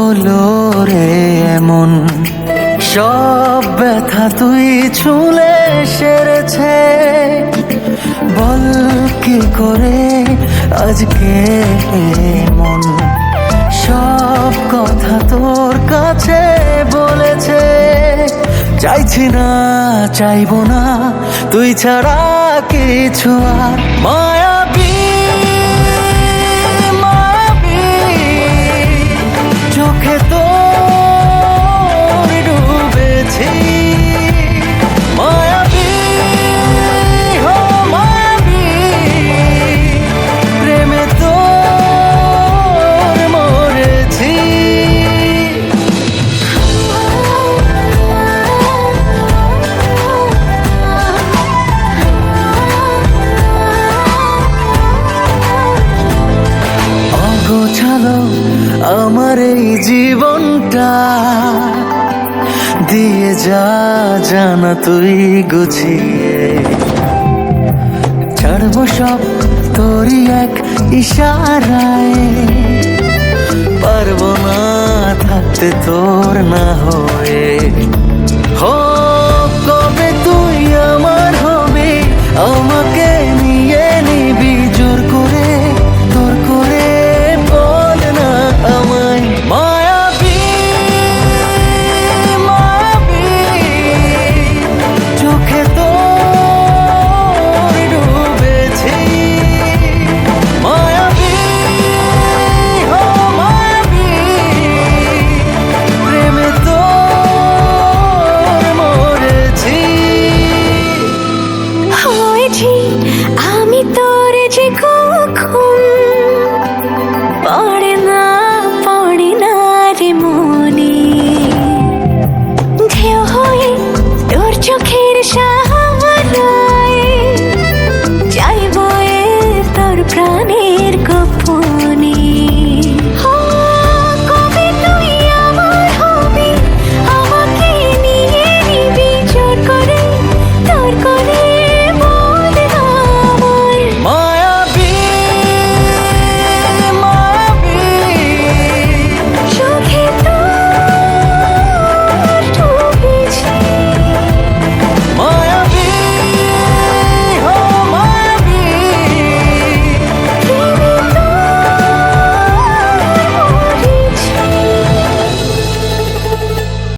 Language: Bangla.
হলো রে এমন, সব ব্যথা তুই ছুঁলে সেরেছে। বল কি করে আজকে মন সব কথা তোর কাছে বলেছে। চাইছি না, চাইবো না, তুই ছাড়া কিছু আর। মায়াবী মায়াবী চোখে তোর ডুবেছি। মায়াবী হো মায়াবী প্রেমে তোর মরেছি। অগোছালো আমার এই জীবনটা, দিয়ে যা জানা তুই গুছিয়ে। ছাড়বো সব তোরই এক ইশারায়, পারবো না থাকতে তোর না হয়ে। হো কবে তুই আমার হবে, আমার